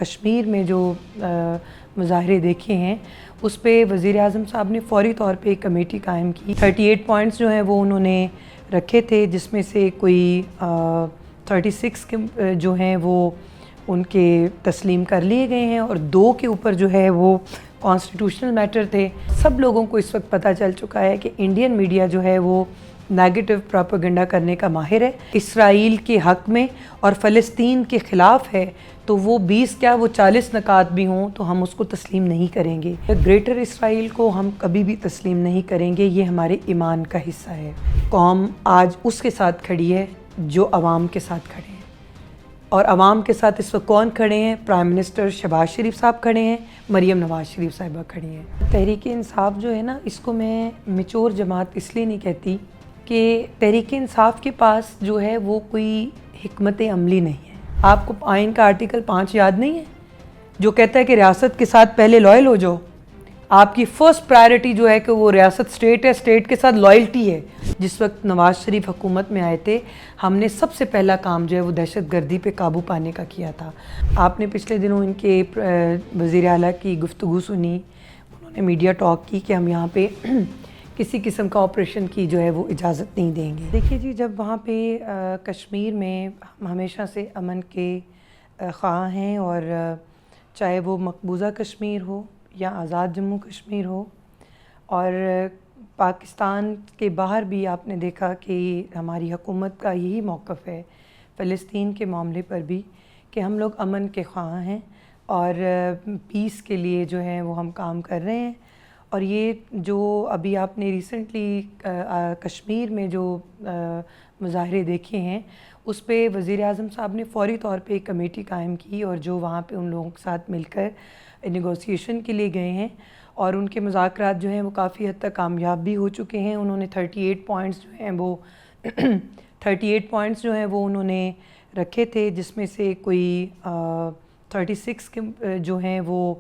کشمیر میں جو مظاہرے دیکھے ہیں اس پہ وزیر اعظم صاحب نے فوری طور پہ ایک کمیٹی قائم کی 38 پوائنٹس جو ہیں وہ انہوں نے رکھے تھے، جس میں سے کوئی 36 کے جو ہیں وہ ان کے تسلیم کر لیے گئے ہیں اور 2 کے اوپر جو ہے وہ کانسٹیٹیوشنل میٹر تھے۔ سب لوگوں کو اس وقت پتہ چل چکا ہے کہ انڈین میڈیا جو ہے وہ نیگیٹو پروپیگنڈا کرنے کا ماہر ہے، اسرائیل کے حق میں اور فلسطین کے خلاف ہے، تو وہ 20 کیا وہ 40 نکات بھی ہوں تو ہم اس کو تسلیم نہیں کریں گے۔ گریٹر اسرائیل کو ہم کبھی بھی تسلیم نہیں کریں گے، یہ ہمارے ایمان کا حصہ ہے۔ قوم آج اس کے ساتھ کھڑی ہے جو عوام کے ساتھ کھڑے ہیں، اور عوام کے ساتھ اس وقت کون کھڑے ہیں؟ پرائم منسٹر شہباز شریف صاحب کھڑے ہیں، مریم نواز شریف صاحبہ کھڑی ہیں۔ تحریک انصاف جو ہے نا، اس کو میں میچور جماعت اس لیے نہیں کہتی کہ تحریک انصاف کے پاس جو ہے وہ کوئی حکمت عملی نہیں ہے۔ آپ کو آئین کا آرٹیکل 5 یاد نہیں ہے جو کہتا ہے کہ ریاست کے ساتھ پہلے لائل ہو جاؤ؟ آپ کی فرسٹ پرائرٹی جو ہے کہ وہ ریاست اسٹیٹ ہے، اسٹیٹ کے ساتھ لائلٹی ہے۔ جس وقت نواز شریف حکومت میں آئے تھے، ہم نے سب سے پہلا کام جو ہے وہ دہشت گردی پہ قابو پانے کا کیا تھا۔ آپ نے پچھلے دنوں ان کے وزیر اعلیٰ کی گفتگو سنی، انہوں نے میڈیا ٹاک کی کہ ہم یہاں پہ کسی قسم کا آپریشن کی جو ہے وہ اجازت نہیں دیں گے۔ دیکھیے جی، جب وہاں پہ کشمیر میں ہم ہمیشہ سے امن کے خواہاں ہیں، اور چاہے وہ مقبوضہ کشمیر ہو یا آزاد جموں کشمیر ہو، اور پاکستان کے باہر بھی آپ نے دیکھا کہ ہماری حکومت کا یہی موقف ہے فلسطین کے معاملے پر بھی کہ ہم لوگ امن کے خواہاں ہیں اور پیس کے لیے جو ہے وہ ہم کام کر رہے ہیں۔ اور یہ جو ابھی آپ نے ریسنٹلی کشمیر میں جو مظاہرے دیکھے ہیں، اس پہ وزیر اعظم صاحب نے فوری طور پہ ایک کمیٹی قائم کی، اور جو وہاں پہ ان لوگوں کے ساتھ مل کر نیگوسیشن کے لیے گئے ہیں، اور ان کے مذاکرات جو ہیں وہ کافی حد تک کامیاب بھی ہو چکے ہیں۔ انہوں نے 38 پوائنٹس جو ہیں وہ 38 پوائنٹس جو ہیں وہ انہوں نے رکھے تھے، جس میں سے کوئی 36 کے جو ہیں وہ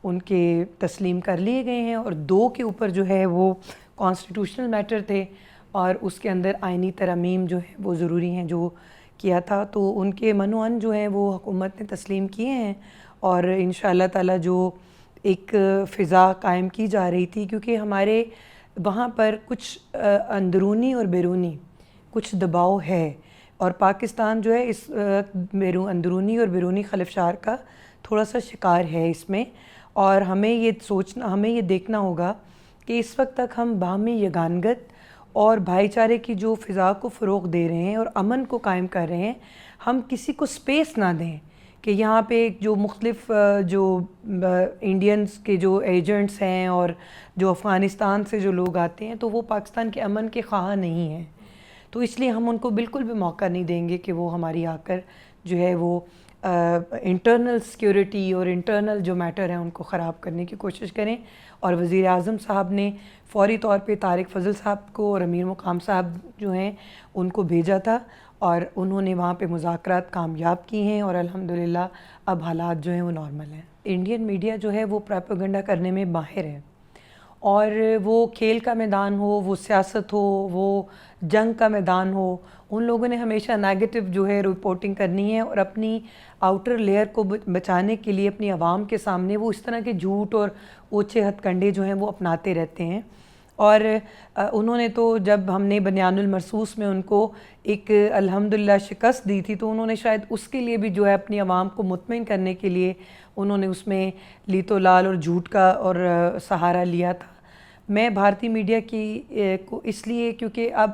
ان کے تسلیم کر لیے گئے ہیں، اور 2 کے اوپر جو ہے وہ کانسٹیٹیوشنل میٹر تھے، اور اس کے اندر آئینی ترامیم جو ہے وہ ضروری ہیں جو کیا تھا، تو ان کے منوعن جو ہیں وہ حکومت نے تسلیم کیے ہیں۔ اور انشاءاللہ تعالی جو ایک فضا قائم کی جا رہی تھی، کیونکہ ہمارے وہاں پر کچھ اندرونی اور بیرونی کچھ دباؤ ہے، اور پاکستان جو ہے اس اندرونی اور بیرونی خلفشار کا تھوڑا سا شکار ہے اس میں، اور ہمیں یہ دیکھنا ہوگا کہ اس وقت تک ہم باہمی یگانگت اور بھائی چارے کی جو فضا کو فروغ دے رہے ہیں اور امن کو قائم کر رہے ہیں، ہم کسی کو سپیس نہ دیں کہ یہاں پہ جو مختلف جو انڈینز کے جو ایجنٹس ہیں اور جو افغانستان سے جو لوگ آتے ہیں، تو وہ پاکستان کے امن کے خواہاں نہیں ہیں، تو اس لیے ہم ان کو بالکل بھی موقع نہیں دیں گے کہ وہ ہماری آ کر جو ہے وہ انٹرنل سیکیورٹی اور انٹرنل جو میٹر ہیں ان کو خراب کرنے کی کوشش کریں۔ اور وزیر اعظم صاحب نے فوری طور پہ طارق فضل صاحب کو اور امیر مقام صاحب جو ہیں ان کو بھیجا تھا، اور انہوں نے وہاں پہ مذاکرات کامیاب کی ہیں، اور الحمدللہ اب حالات جو ہیں وہ نارمل ہیں۔ انڈین میڈیا جو ہے وہ پروپیگنڈا کرنے میں ماہر ہے، اور وہ کھیل کا میدان ہو، وہ سیاست ہو، وہ جنگ کا میدان ہو، ان لوگوں نے ہمیشہ نیگیٹو جو ہے رپورٹنگ کرنی ہے، اور اپنی آؤٹر لیئر کو بچانے کے لیے اپنی عوام کے سامنے وہ اس طرح کے جھوٹ اور اوچھے ہتھ کنڈے جو ہیں وہ اپناتے رہتے ہیں۔ اور انہوں نے تو جب ہم نے بنیان المرصوص میں ان کو ایک الحمدللہ شکست دی تھی، تو انہوں نے شاید اس کے لیے بھی جو ہے اپنی عوام کو مطمئن کرنے کے لیے انہوں نے اس میں لیت و لال اور جھوٹ کا اور سہارا لیا تھا۔ میں بھارتی میڈیا کی کو اس لیے کیونکہ اب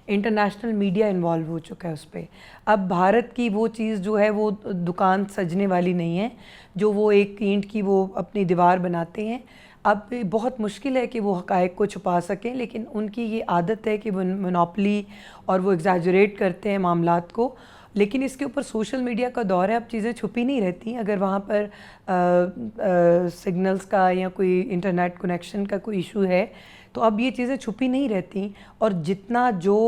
انٹرنیشنل میڈیا انوالو ہو چکا ہے اس پہ، اب بھارت کی وہ چیز جو ہے وہ دکان سجنے والی نہیں ہے جو وہ ایک اینٹ کی وہ اپنی دیوار بناتے ہیں۔ اب بہت مشکل ہے کہ وہ حقائق کو چھپا سکیں، لیکن ان کی یہ عادت ہے کہ وہ مونوپلی اور وہ ایگزیجریٹ کرتے ہیں معاملات کو، لیکن اس کے اوپر سوشل میڈیا کا دور ہے، اب چیزیں چھپی نہیں رہتی۔ اگر وہاں پر سگنلز کا یا کوئی انٹرنیٹ کنیکشن کا کوئی ایشو ہے تو اب یہ چیزیں چھپی نہیں رہتی، اور جتنا جو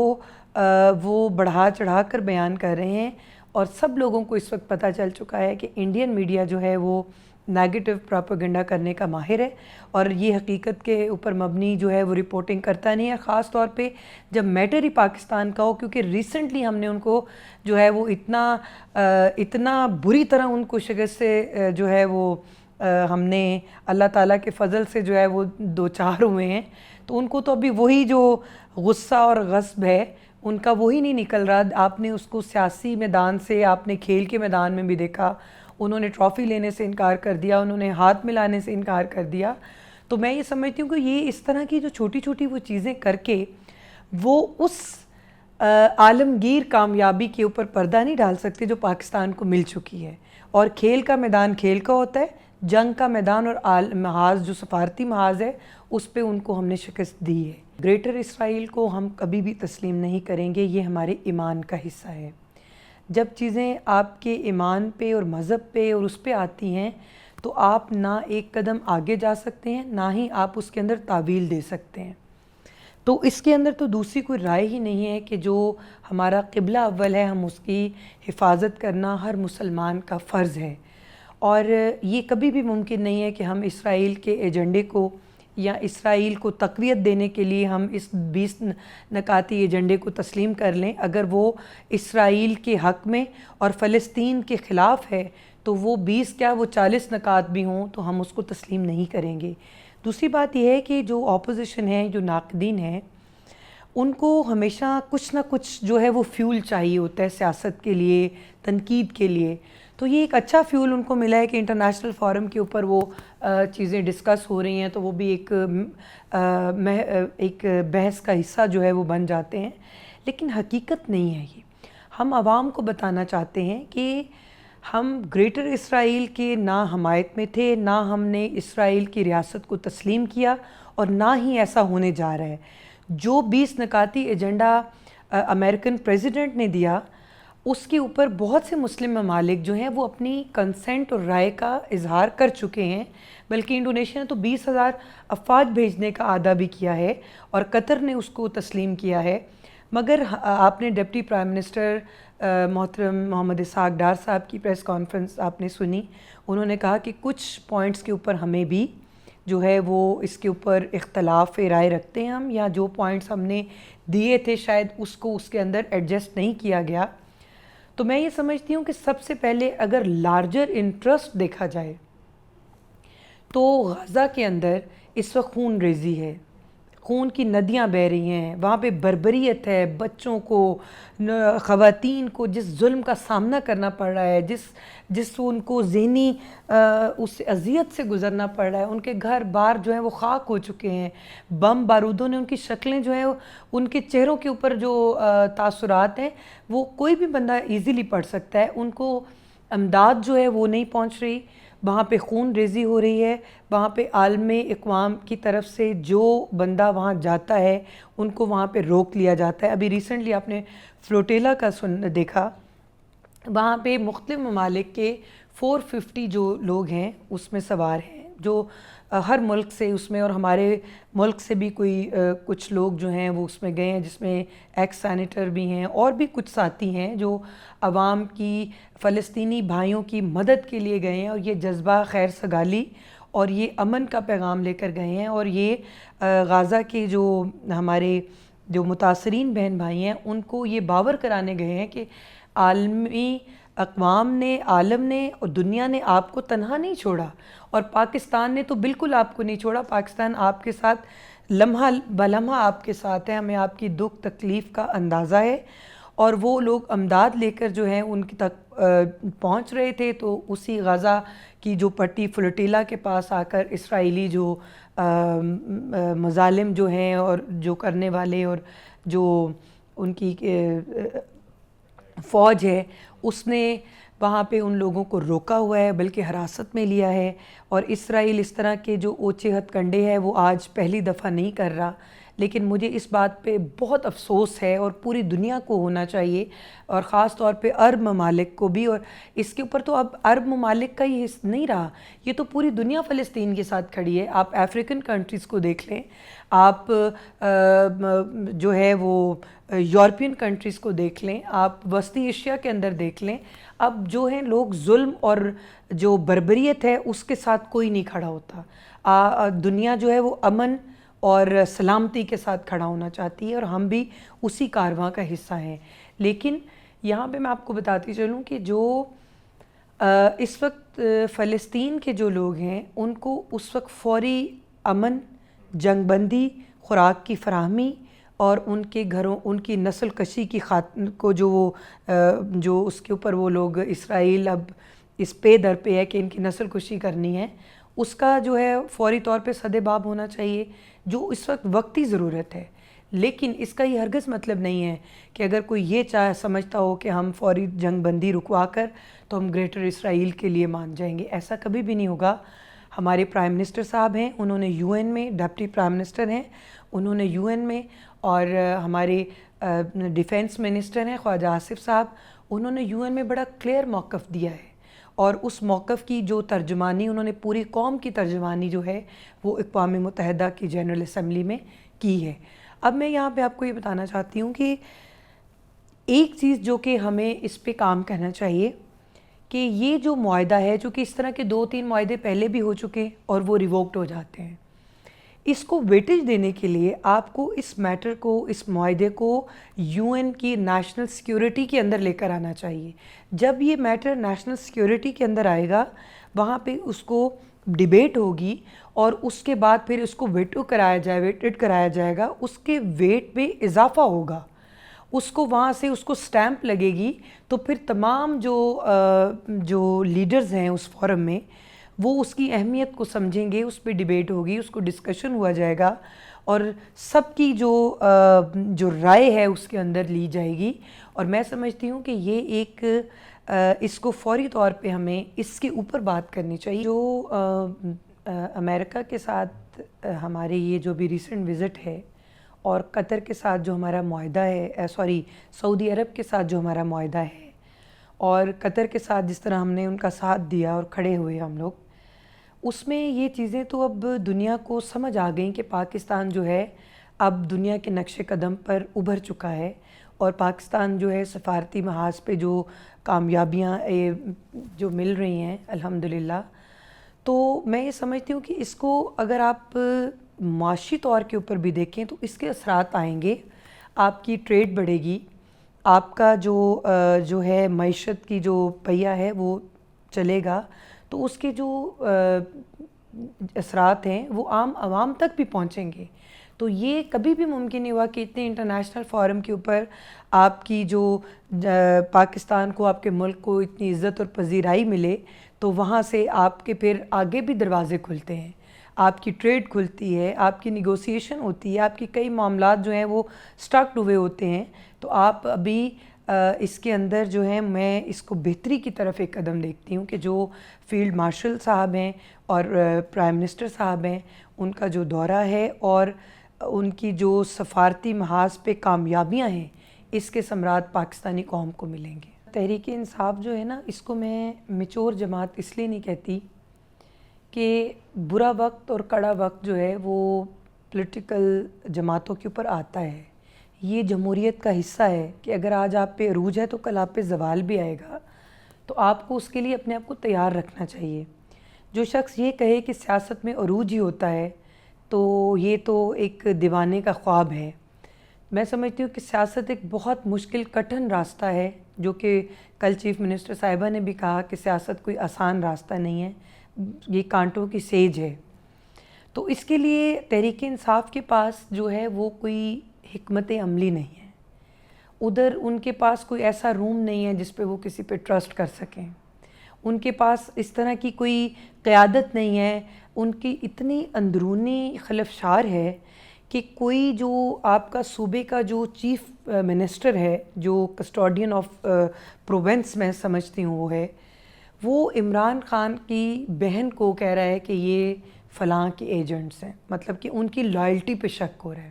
وہ بڑھا چڑھا کر بیان کر رہے ہیں، اور سب لوگوں کو اس وقت پتہ چل چکا ہے کہ انڈین میڈیا جو ہے وہ نیگیٹو پروپیگنڈا کرنے کا ماہر ہے اور یہ حقیقت کے اوپر مبنی جو ہے وہ رپورٹنگ کرتا نہیں ہے، خاص طور پہ جب میٹر ہی پاکستان کا ہو، کیونکہ ریسنٹلی ہم نے ان کو جو ہے وہ اتنا بری طرح ان کو شکست سے جو ہے وہ ہم نے اللہ تعالیٰ کے فضل سے جو ہے وہ دو چار ہوئے ہیں، تو ان کو تو ابھی وہی جو غصہ اور غصب ہے ان کا وہی نہیں نکل رہا۔ آپ نے اس کو سیاسی میدان سے، آپ نے کھیل کے میدان میں بھی دیکھا، انہوں نے ٹرافی لینے سے انکار کر دیا، انہوں نے ہاتھ ملانے سے انکار کر دیا۔ تو میں یہ سمجھتی ہوں کہ یہ اس طرح کی جو چھوٹی چھوٹی وہ چیزیں کر کے وہ اس عالمگیر کامیابی کے اوپر پردہ نہیں ڈال سکتے جو پاکستان کو مل چکی ہے۔ اور کھیل کا میدان کھیل کا ہوتا ہے، جنگ کا میدان اور محاذ جو سفارتی محاذ ہے اس پہ ان کو ہم نے شکست دی ہے۔ گریٹر اسرائیل کو ہم کبھی بھی تسلیم نہیں کریں گے، یہ ہمارے ایمان کا حصہ ہے۔ جب چیزیں آپ کے ایمان پہ اور مذہب پہ اور اس پہ آتی ہیں تو آپ نہ ایک قدم آگے جا سکتے ہیں، نہ ہی آپ اس کے اندر تعویل دے سکتے ہیں۔ تو اس کے اندر تو دوسری کوئی رائے ہی نہیں ہے کہ جو ہمارا قبلہ اول ہے ہم اس کی حفاظت کرنا ہر مسلمان کا فرض ہے، اور یہ کبھی بھی ممکن نہیں ہے کہ ہم اسرائیل کے ایجنڈے کو یا اسرائیل کو تقویت دینے کے لیے ہم اس 20 نکاتی ایجنڈے کو تسلیم کر لیں۔ اگر وہ اسرائیل کے حق میں اور فلسطین کے خلاف ہے تو وہ 20 کیا وہ 40 نکات بھی ہوں تو ہم اس کو تسلیم نہیں کریں گے۔ دوسری بات یہ ہے کہ جو اپوزیشن ہے، جو ناقدین ہیں، ان کو ہمیشہ کچھ نہ کچھ جو ہے وہ فیول چاہیے ہوتا ہے سیاست کے لیے، تنقید کے لیے۔ تو یہ ایک اچھا فیول ان کو ملا ہے کہ انٹرنیشنل فورم کے اوپر وہ چیزیں ڈسکس ہو رہی ہیں، تو وہ بھی ایک بحث کا حصہ جو ہے وہ بن جاتے ہیں۔ لیکن حقیقت نہیں ہے یہ۔ ہم عوام کو بتانا چاہتے ہیں کہ ہم گریٹر اسرائیل کے نہ حمایت میں تھے، نہ ہم نے اسرائیل کی ریاست کو تسلیم کیا، اور نہ ہی ایسا ہونے جا رہا ہے۔ جو 20 نکاتی ایجنڈا امریکن پریزیڈنٹ نے دیا، اس کے اوپر بہت سے مسلم ممالک جو ہیں وہ اپنی کنسنٹ اور رائے کا اظہار کر چکے ہیں، بلکہ انڈونیشیا نے تو 20,000 افواج بھیجنے کا عہدہ بھی کیا ہے اور قطر نے اس کو تسلیم کیا ہے۔ مگر آپ نے ڈپٹی پرائم منسٹر محترم محمد اسحاق ڈار صاحب کی پریس کانفرنس آپ نے سنی، انہوں نے کہا کہ کچھ پوائنٹس کے اوپر ہمیں بھی جو ہے وہ اس کے اوپر اختلاف رائے رکھتے ہیں ہم، یا جو پوائنٹس ہم نے دیے تھے شاید اس کو اس کے اندر ایڈجسٹ نہیں کیا گیا۔ تو میں یہ سمجھتی ہوں کہ سب سے پہلے اگر لارجر انٹرسٹ دیکھا جائے تو غزہ کے اندر اس وقت خون ریزی ہے، خون کی ندیاں بہہ رہی ہیں، وہاں پہ بربریت ہے، بچوں کو، خواتین کو جس ظلم کا سامنا کرنا پڑ رہا ہے، جس ان کو ذہنی اس اذیت سے گزرنا پڑ رہا ہے، ان کے گھر بار جو ہیں وہ خاک ہو چکے ہیں، بم بارودوں نے ان کی شکلیں جو ہیں ان کے چہروں کے اوپر جو تاثرات ہیں وہ کوئی بھی بندہ ایزیلی پڑھ سکتا ہے۔ ان کو امداد جو ہے وہ نہیں پہنچ رہی، وہاں پہ خون ریزی ہو رہی ہے، وہاں پہ عالم اقوام کی طرف سے جو بندہ وہاں جاتا ہے ان کو وہاں پہ روک لیا جاتا ہے۔ ابھی ریسنٹلی آپ نے فلوٹیلا کا دیکھا، وہاں پہ مختلف ممالک کے 450 جو لوگ ہیں اس میں سوار ہیں، جو ہر ملک سے اس میں، اور ہمارے ملک سے بھی کوئی کچھ لوگ جو ہیں وہ اس میں گئے ہیں، جس میں ایکس سینیٹر بھی ہیں اور بھی کچھ ساتھی ہیں جو عوام کی، فلسطینی بھائیوں کی مدد کے لیے گئے ہیں، اور یہ جذبہ خیر سگالی اور یہ امن کا پیغام لے کر گئے ہیں، اور یہ غزہ کے جو ہمارے جو متاثرین بہن بھائی ہیں ان کو یہ باور کرانے گئے ہیں کہ عالمی اقوام نے، عالم نے اور دنیا نے آپ کو تنہا نہیں چھوڑا، اور پاکستان نے تو بالکل آپ کو نہیں چھوڑا۔ پاکستان آپ کے ساتھ لمحہ بلمحہ آپ کے ساتھ ہے، ہمیں آپ کی دکھ تکلیف کا اندازہ ہے۔ اور وہ لوگ امداد لے کر جو ہیں ان کی تک پہنچ رہے تھے، تو اسی غزہ کی جو پٹی فلوٹیلا کے پاس آ کر اسرائیلی جو مظالم جو ہیں اور جو کرنے والے اور جو ان کی فوج ہے اس نے وہاں پہ ان لوگوں کو روکا ہوا ہے، بلکہ حراست میں لیا ہے۔ اور اسرائیل اس طرح کے جو اوچے ہتھ کنڈے ہے وہ آج پہلی دفعہ نہیں کر رہا، لیکن مجھے اس بات پہ بہت افسوس ہے اور پوری دنیا کو ہونا چاہیے اور خاص طور پہ عرب ممالک کو بھی، اور اس کے اوپر تو اب عرب ممالک کا ہی نہیں رہا، یہ تو پوری دنیا فلسطین کے ساتھ کھڑی ہے۔ آپ افریقن کنٹریز کو دیکھ لیں، آپ جو ہے وہ یورپین کنٹریز کو دیکھ لیں، آپ وسطی ایشیا کے اندر دیکھ لیں، اب جو ہیں لوگ ظلم اور جو بربریت ہے اس کے ساتھ کوئی نہیں کھڑا ہوتا۔ دنیا جو ہے وہ امن اور سلامتی کے ساتھ کھڑا ہونا چاہتی ہے، اور ہم بھی اسی کارواں کا حصہ ہیں۔ لیکن یہاں پہ میں آپ کو بتاتی چلوں کہ جو اس وقت فلسطین کے جو لوگ ہیں ان کو اس وقت فوری امن، جنگ بندی، خوراک کی فراہمی اور ان کے گھروں، ان کی نسل کشی کی کو جو اس کے اوپر وہ لوگ اسرائیل اب اس پے در پہ ہے کہ ان کی نسل کشی کرنی ہے، اس کا جو ہے فوری طور پہ سد باب ہونا چاہیے، جو اس وقت وقتی ضرورت ہے۔ لیکن اس کا یہ ہرگز مطلب نہیں ہے کہ اگر کوئی یہ سمجھتا ہو کہ ہم فوری جنگ بندی رکوا کر تو ہم گریٹر اسرائیل کے لیے مان جائیں گے، ایسا کبھی بھی نہیں ہوگا۔ ہمارے پرائم منسٹر صاحب ہیں، انہوں نے یو این میں ڈپٹی پرائم منسٹر ہیں، انہوں نے یو این میں، اور ہمارے ڈیفینس منسٹر ہیں خواجہ آصف صاحب، انہوں نے یو این میں بڑا کلیئر موقف دیا ہے، اور اس موقف کی جو ترجمانی انہوں نے پوری قوم کی ترجمانی جو ہے وہ اقوام متحدہ کی جنرل اسمبلی میں کی ہے۔ اب میں یہاں پہ آپ کو یہ بتانا چاہتی ہوں کہ ایک چیز جو کہ ہمیں اس پہ کام کرنا چاہیے کہ یہ جو معاہدہ ہے، چونکہ اس طرح کے 2-3 معاہدے پہلے بھی ہو چکے اور وہ ریووکڈ ہو جاتے ہیں، اس کو ویٹیج دینے کے لیے آپ کو اس میٹر کو، اس معاہدے کو یو این کی نیشنل سیکیورٹی کے اندر لے کر آنا چاہیے۔ جب یہ میٹر نیشنل سیکیورٹی کے اندر آئے گا، وہاں پہ اس کو ڈیبیٹ ہوگی اور اس کے بعد پھر اس کو ویٹڈ کرایا جائے گا، اس کے ویٹ میں اضافہ ہوگا، اس کو وہاں سے اس کو سٹیمپ لگے گی، تو پھر تمام جو لیڈرز ہیں اس فورم میں وہ اس کی اہمیت کو سمجھیں گے، اس پہ ڈیبیٹ ہوگی، اس کو ڈسکشن ہوا جائے گا، اور سب کی جو رائے ہے اس کے اندر لی جائے گی۔ اور میں سمجھتی ہوں کہ یہ ایک اس کو فوری طور پہ ہمیں اس کے اوپر بات کرنی چاہیے۔ جو امریکہ کے ساتھ ہمارے یہ جو بھی ریسنٹ وزٹ ہے، اور قطر کے ساتھ جو ہمارا معاہدہ ہے، سعودی عرب کے ساتھ جو ہمارا معاہدہ ہے، اور قطر کے ساتھ جس طرح ہم نے ان کا ساتھ دیا اور کھڑے ہوئے ہم لوگ، اس میں یہ چیزیں تو اب دنیا کو سمجھ آ گئیں کہ پاکستان جو ہے اب دنیا کے نقش قدم پر ابھر چکا ہے، اور پاکستان جو ہے سفارتی محاذ پہ جو کامیابیاں جو مل رہی ہیں الحمدللہ، تو میں یہ سمجھتی ہوں کہ اس کو اگر آپ معاشی طور کے اوپر بھی دیکھیں تو اس کے اثرات آئیں گے، آپ کی ٹریڈ بڑھے گی، آپ کا جو ہے معیشت کی جو پہیہ ہے وہ چلے گا، تو اس کے جو اثرات ہیں وہ عام عوام تک بھی پہنچیں گے۔ تو یہ کبھی بھی ممکن نہیں ہوا کہ اتنے انٹرنیشنل فورم کے اوپر آپ کی جو پاکستان کو، آپ کے ملک کو اتنی عزت اور پذیرائی ملے، تو وہاں سے آپ کے پھر آگے بھی دروازے کھلتے ہیں، آپ کی ٹریڈ کھلتی ہے، آپ کی نیگوسیشن ہوتی ہے، آپ کی کئی معاملات جو ہیں وہ سٹاکڈ ہوئے ہوتے ہیں۔ تو آپ ابھی اس کے اندر جو ہے، میں اس کو بہتری کی طرف ایک قدم دیکھتی ہوں کہ جو فیلڈ مارشل صاحب ہیں اور پرائم منسٹر صاحب ہیں، ان کا جو دورہ ہے اور ان کی جو سفارتی محاذ پہ کامیابیاں ہیں، اس کے ثمرات پاکستانی قوم کو ملیں گے۔ تحریک انصاف جو ہے نا، اس کو میں میچور جماعت اس لیے نہیں کہتی کہ برا وقت اور کڑا وقت جو ہے وہ پولیٹیکل جماعتوں کے اوپر آتا ہے، یہ جمہوریت کا حصہ ہے کہ اگر آج آپ پہ عروج ہے تو کل آپ پہ زوال بھی آئے گا، تو آپ کو اس کے لیے اپنے آپ کو تیار رکھنا چاہیے۔ جو شخص یہ کہے کہ سیاست میں عروج ہی ہوتا ہے تو یہ تو ایک دیوانے کا خواب ہے۔ میں سمجھتی ہوں کہ سیاست ایک بہت مشکل کٹھن راستہ ہے، جو کہ کل چیف منسٹر صاحبہ نے بھی کہا کہ سیاست کوئی آسان راستہ نہیں ہے، یہ کانٹوں کی سیج ہے۔ تو اس کے لیے تحریک انصاف کے پاس جو ہے وہ کوئی حکمت عملی نہیں ہے، ادھر ان کے پاس کوئی ایسا روم نہیں ہے جس پہ وہ کسی پہ ٹرسٹ کر سکیں، ان کے پاس اس طرح کی کوئی قیادت نہیں ہے، ان کی اتنی اندرونی خلفشار ہے کہ کوئی جو آپ کا صوبے کا جو چیف منسٹر ہے، جو کسٹوڈین آف پروونس میں سمجھتی ہوں وہ ہے، وہ عمران خان کی بہن کو کہہ رہا ہے کہ یہ فلاں کے ایجنٹس ہیں، مطلب کہ ان کی لائلٹی پہ شک ہو رہا ہے۔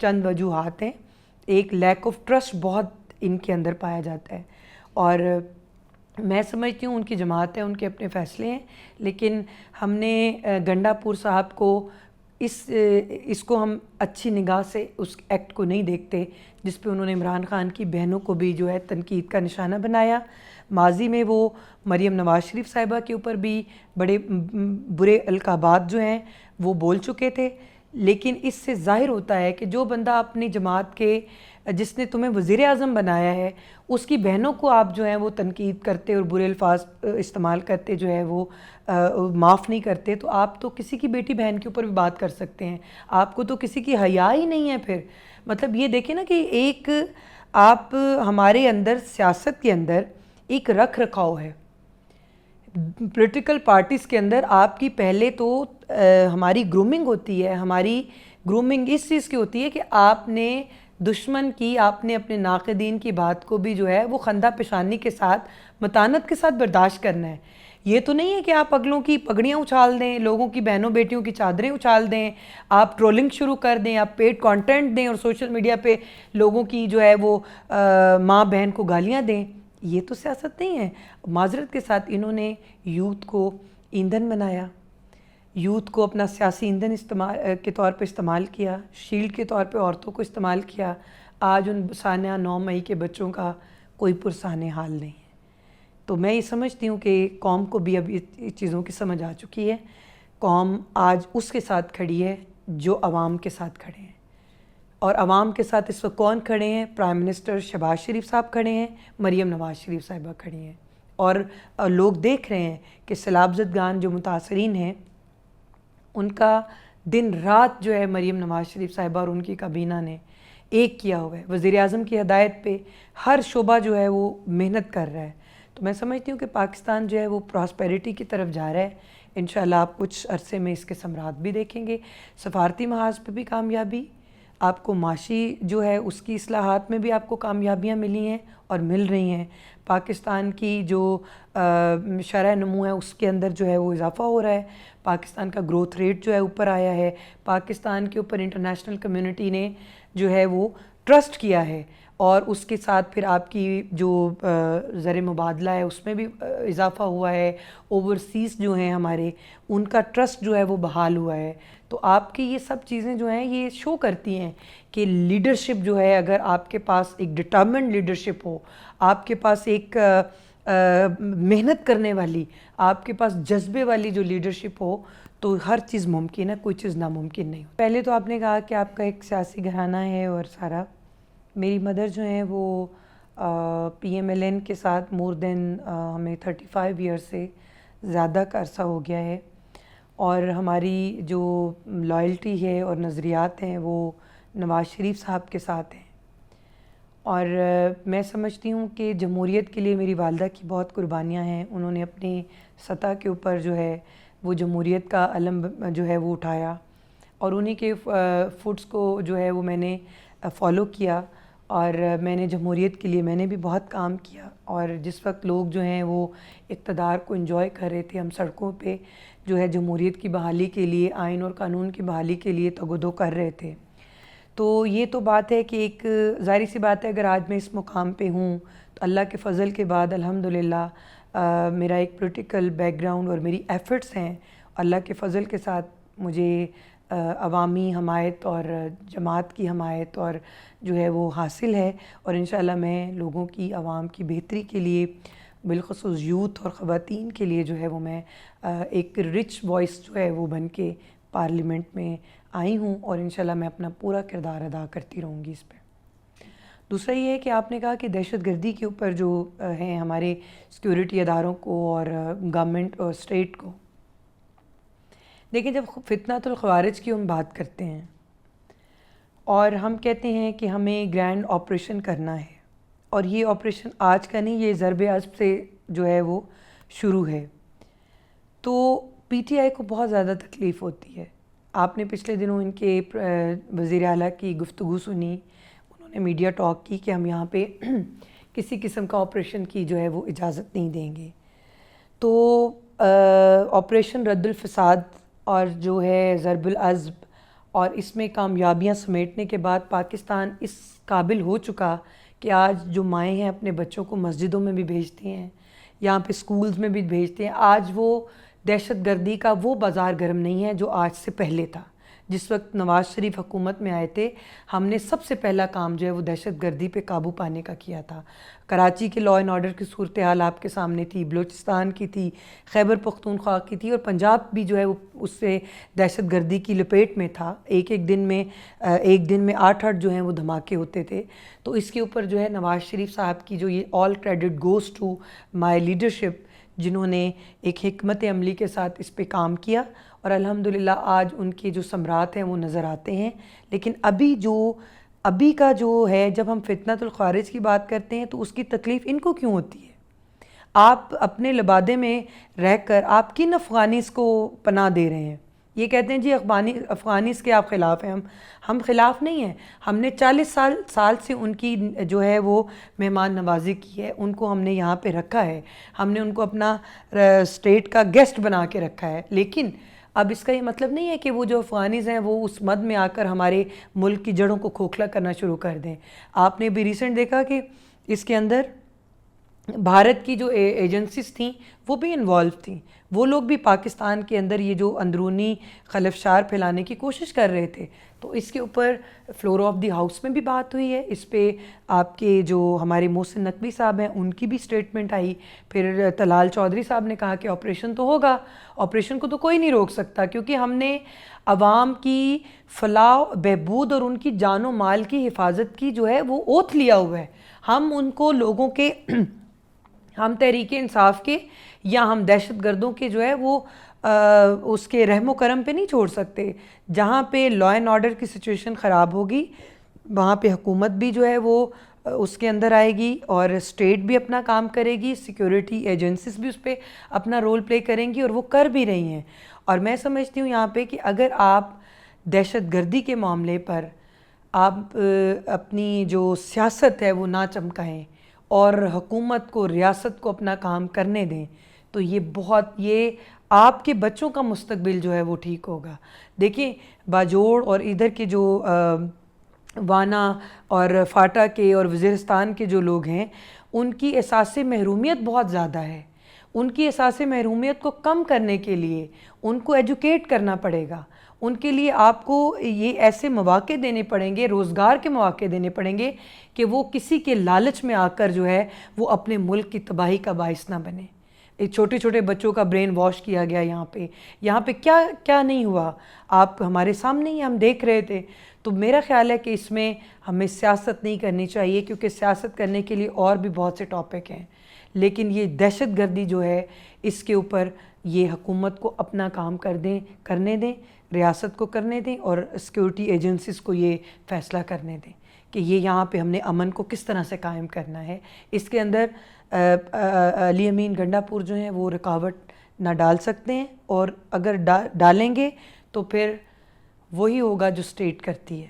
چند وجوہات ہیں. ایک لیک آف ٹرسٹ بہت ان کے اندر پایا جاتا ہے, اور میں سمجھتی ہوں ان کی جماعت ہے, ان کے اپنے فیصلے ہیں, لیکن ہم نے گنڈا پور صاحب کو اس کو ہم اچھی نگاہ سے اس ایکٹ کو نہیں دیکھتے جس پہ انہوں نے عمران خان کی بہنوں کو بھی جو ہے تنقید کا نشانہ بنایا. ماضی میں وہ مریم نواز شریف صاحبہ کے اوپر بھی بڑے برے القابات جو ہیں وہ بول چکے تھے, لیکن اس سے ظاہر ہوتا ہے کہ جو بندہ اپنی جماعت کے جس نے تمہیں وزیر اعظم بنایا ہے اس کی بہنوں کو آپ جو ہیں وہ تنقید کرتے اور برے الفاظ استعمال کرتے جو ہے وہ معاف نہیں کرتے, تو آپ تو کسی کی بیٹی بہن کے اوپر بھی بات کر سکتے ہیں. آپ کو تو کسی کی حیا ہی نہیں ہے. پھر مطلب یہ دیکھیں نا کہ ایک آپ ہمارے اندر سیاست کے اندر ایک رکھ رکھاؤ ہے. پولیٹیکل پارٹیز کے اندر آپ کی پہلے تو ہماری گرومنگ ہوتی ہے. ہماری گرومنگ اس چیز کی ہوتی ہے کہ آپ نے دشمن کی, آپ نے اپنے ناقدین کی بات کو بھی جو ہے وہ خندہ پیشانی کے ساتھ, متانت کے ساتھ برداشت کرنا ہے. یہ تو نہیں ہے کہ آپ اگلوں کی پگڑیاں اچھال دیں, لوگوں کی بہنوں بیٹیوں کی چادریں اچھال دیں, آپ ٹرولنگ شروع کر دیں, آپ پیڈ کانٹینٹ دیں اور سوشل میڈیا پہ لوگوں کی جو ہے وہ ماں بہن کو گالیاں دیں. یہ تو سیاست نہیں ہے. معذرت کے ساتھ انہوں نے یوتھ کو ایندھن بنایا, یوتھ کو اپنا سیاسی ایندھن استعمال کے طور پہ استعمال کیا, شیلڈ کے طور پہ عورتوں کو استعمال کیا. آج ان سانحہ 9 مئی کے بچوں کا کوئی پرسانح حال نہیں ہے. تو میں یہ سمجھتی ہوں کہ قوم کو بھی اب اس چیزوں کی سمجھ آ چکی ہے. قوم آج اس کے ساتھ کھڑی ہے جو عوام کے ساتھ کھڑے ہیں, اور عوام کے ساتھ اس وقت کون کھڑے ہیں؟ پرائم منسٹر شہباز شریف صاحب کھڑے ہیں, مریم نواز شریف صاحبہ کھڑی ہیں, اور لوگ دیکھ رہے ہیں کہ سیلاب زدگان جو متاثرین ہیں ان کا دن رات جو ہے مریم نواز شریف صاحبہ اور ان کی کابینہ نے ایک کیا ہوا ہے. وزیر اعظم کی ہدایت پہ ہر شعبہ جو ہے وہ محنت کر رہا ہے. تو میں سمجھتی ہوں کہ پاکستان جو ہے وہ پراسپیرٹی کی طرف جا رہا ہے. انشاءاللہ آپ کچھ عرصے میں اس کے ثمرات بھی دیکھیں گے. سفارتی محاذ پہ بھی کامیابی, آپ کو معاشی جو ہے اس کی اصلاحات میں بھی آپ کو کامیابیاں ملی ہیں اور مل رہی ہیں. پاکستان کی جو شرح نمو ہے اس کے اندر جو ہے وہ اضافہ ہو رہا ہے. پاکستان کا گروتھ ریٹ جو ہے اوپر آیا ہے. پاکستان کے اوپر انٹرنیشنل کمیونٹی نے جو ہے وہ ٹرسٹ کیا ہے, اور اس کے ساتھ پھر آپ کی جو زر مبادلہ ہے اس میں بھی اضافہ ہوا ہے. اوورسیز جو ہیں ہمارے ان کا ٹرسٹ جو ہے وہ بحال ہوا ہے. تو آپ کی یہ سب چیزیں جو ہیں یہ شو کرتی ہیں کہ لیڈرشپ جو ہے, اگر آپ کے پاس ایک ڈٹرمنڈ لیڈرشپ ہو, آپ کے پاس ایک محنت کرنے والی, آپ کے پاس جذبے والی جو لیڈرشپ ہو, تو ہر چیز ممکن ہے, کوئی چیز ناممکن نہیں. پہلے تو آپ نے کہا کہ آپ کا ایک سیاسی گھرانہ ہے اور سارا. میری مدر جو ہیں وہ پی ایم ایل این کے ساتھ مور دین ہمیں 35 ایئر سے زیادہ کا عرصہ ہو گیا ہے, اور ہماری جو لائلٹی ہے اور نظریات ہیں وہ نواز شریف صاحب کے ساتھ ہیں. اور میں سمجھتی ہوں کہ جمہوریت کے لیے میری والدہ کی بہت قربانیاں ہیں. انہوں نے اپنی سطح کے اوپر جو ہے وہ جمہوریت کا علم جو ہے وہ اٹھایا, اور انہی کے فوٹس کو جو ہے وہ میں نے فالو کیا, اور میں نے جمہوریت کے لیے میں نے بھی بہت کام کیا. اور جس وقت لوگ جو ہیں وہ اقتدار کو انجوائے کر رہے تھے, ہم سڑکوں پہ جو ہے جمہوریت کی بحالی کے لیے, آئین اور قانون کی بحالی کے لیے تگ و دو کر رہے تھے. تو یہ تو بات ہے کہ ایک ظاہری سی بات ہے, اگر آج میں اس مقام پہ ہوں تو اللہ کے فضل کے بعد الحمدللہ میرا ایک پولیٹیکل بیک گراؤنڈ اور میری ایفرٹس ہیں. اللہ کے فضل کے ساتھ مجھے عوامی حمایت اور جماعت کی حمایت اور جو ہے وہ حاصل ہے, اور انشاءاللہ میں لوگوں کی, عوام کی بہتری کے لیے, بالخصوص یوتھ اور خواتین کے لیے جو ہے وہ میں ایک رچ وائس جو ہے وہ بن کے پارلیمنٹ میں آئی ہوں, اور انشاءاللہ میں اپنا پورا کردار ادا کرتی رہوں گی اس پہ. دوسرا یہ ہے کہ آپ نے کہا کہ دہشت گردی کے اوپر جو ہیں ہمارے سیکیورٹی اداروں کو اور گورنمنٹ اور اسٹیٹ کو, دیکھیں جب فتنۃ الخوارج کی ہم بات کرتے ہیں اور ہم کہتے ہیں کہ ہمیں گرینڈ آپریشن کرنا ہے, اور یہ آپریشن آج کا نہیں, یہ ضرب عصب سے جو ہے وہ شروع ہے, تو پی ٹی آئی کو بہت زیادہ تکلیف ہوتی ہے. آپ نے پچھلے دنوں ان کے وزیر اعلیٰ کی گفتگو سنی, انہوں نے میڈیا ٹاک کی کہ ہم یہاں پہ کسی قسم کا آپریشن کی جو ہے وہ اجازت نہیں دیں گے. تو آپریشن رد الفساد اور جو ہے ضرب العصب اور اس میں کامیابیاں سمیٹنے کے بعد پاکستان اس قابل ہو چکا کہ آج جو مائیں ہیں اپنے بچوں کو مسجدوں میں بھی بھیجتی ہیں، یہاں پہ سکولز میں بھی بھیجتے ہیں. آج وہ دہشت گردی کا وہ بازار گرم نہیں ہے جو آج سے پہلے تھا. جس وقت نواز شریف حکومت میں آئے تھے، ہم نے سب سے پہلا کام جو ہے وہ دہشت گردی پہ قابو پانے کا کیا تھا. کراچی کے لا اینڈ آرڈر کی صورتحال آپ کے سامنے تھی، بلوچستان کی تھی، خیبر پختونخوا کی تھی، اور پنجاب بھی جو ہے وہ اس سے دہشت گردی کی لپیٹ میں تھا. ایک دن میں 8 جو ہیں وہ دھماکے ہوتے تھے. تو اس کے اوپر جو ہے نواز شریف صاحب کی جو یہ all credit goes to my leadership, جنہوں نے ایک حکمت عملی کے ساتھ اس پہ کام کیا، اور الحمدللہ آج ان کے جو ثمرات ہیں وہ نظر آتے ہیں. لیکن ابھی کا جو ہے، جب ہم فتنۃ الخوارج کی بات کرتے ہیں تو اس کی تکلیف ان کو کیوں ہوتی ہے؟ آپ اپنے لبادے میں رہ کر آپ کن افغانیز کو پناہ دے رہے ہیں؟ یہ کہتے ہیں جی افغانیز کے آپ خلاف ہیں. ہم خلاف نہیں ہیں. ہم نے 40 سال سے ان کی جو ہے وہ مہمان نوازی کی ہے، ان کو ہم نے یہاں پہ رکھا ہے، ہم نے ان کو اپنا اسٹیٹ کا گیسٹ بنا کے رکھا ہے. لیکن اب اس کا یہ مطلب نہیں ہے کہ وہ جو افغانیز ہیں وہ اس مد میں آ کر ہمارے ملک کی جڑوں کو کھوکھلا کرنا شروع کر دیں. آپ نے بھی ریسنٹ دیکھا کہ اس کے اندر بھارت کی جو ایجنسیز تھیں وہ بھی انوالو تھیں. وہ لوگ بھی پاکستان کے اندر یہ جو اندرونی خلفشار پھیلانے کی کوشش کر رہے تھے. تو اس کے اوپر فلور آف دی ہاؤس میں بھی بات ہوئی ہے. اس پہ آپ کے جو ہمارے محسن نقوی صاحب ہیں ان کی بھی سٹیٹمنٹ آئی. پھر طلال چودھری صاحب نے کہا کہ آپریشن تو ہوگا، آپریشن کو تو کوئی نہیں روک سکتا، کیونکہ ہم نے عوام کی فلاح بہبود اور ان کی جان و مال کی حفاظت کی جو ہے وہ اوتھ لیا ہوا ہے. ہم ان کو لوگوں کے ہم تحریک انصاف کے یا ہم دہشت گردوں کے جو ہے وہ اس کے رحم و کرم پہ نہیں چھوڑ سکتے. جہاں پہ لا اینڈ آرڈر کی سچویشن خراب ہوگی وہاں پہ حکومت بھی جو ہے وہ اس کے اندر آئے گی، اور اسٹیٹ بھی اپنا کام کرے گی، سیکیورٹی ایجنسیز بھی اس پہ اپنا رول پلے کریں گی، اور وہ کر بھی رہی ہیں. اور میں سمجھتی ہوں یہاں پہ کہ اگر آپ دہشت گردی کے معاملے پر آپ اپنی جو سیاست ہے وہ نہ چمکائیں اور حکومت کو، ریاست کو اپنا کام کرنے دیں، تو یہ آپ کے بچوں کا مستقبل جو ہے وہ ٹھیک ہوگا. دیکھیں باجوڑ اور ادھر کے جو وانا اور فاٹا کے اور وزیرستان کے جو لوگ ہیں ان کی احساس محرومیت بہت زیادہ ہے. ان کی احساس محرومیت کو کم کرنے کے لیے ان کو ایجوکیٹ کرنا پڑے گا. ان کے لیے آپ کو یہ ایسے مواقع دینے پڑیں گے، روزگار کے مواقع دینے پڑیں گے کہ وہ کسی کے لالچ میں آ کر جو ہے وہ اپنے ملک کی تباہی کا باعث نہ بنے. چھوٹے چھوٹے بچوں کا برین واش کیا گیا یہاں پہ کیا نہیں ہوا، آپ ہمارے سامنے ہی ہم دیکھ رہے تھے. تو میرا خیال ہے کہ اس میں ہمیں سیاست نہیں کرنی چاہیے، کیونکہ سیاست کرنے کے لیے اور بھی بہت سے ٹاپک ہیں. لیکن یہ دہشت گردی جو ہے اس کے اوپر یہ حکومت کو اپنا کام کرنے دیں، ریاست کو کرنے دیں، اور سیکیورٹی ایجنسیز کو یہ فیصلہ کرنے دیں کہ یہ یہاں پہ ہم نے امن کو کس طرح سے قائم کرنا ہے. اس کے اندر علی امین گنڈا پور جو ہیں وہ رکاوٹ نہ ڈال سکتے ہیں، اور اگر ڈالیں گے تو پھر وہی ہوگا جو اسٹیٹ کرتی ہے.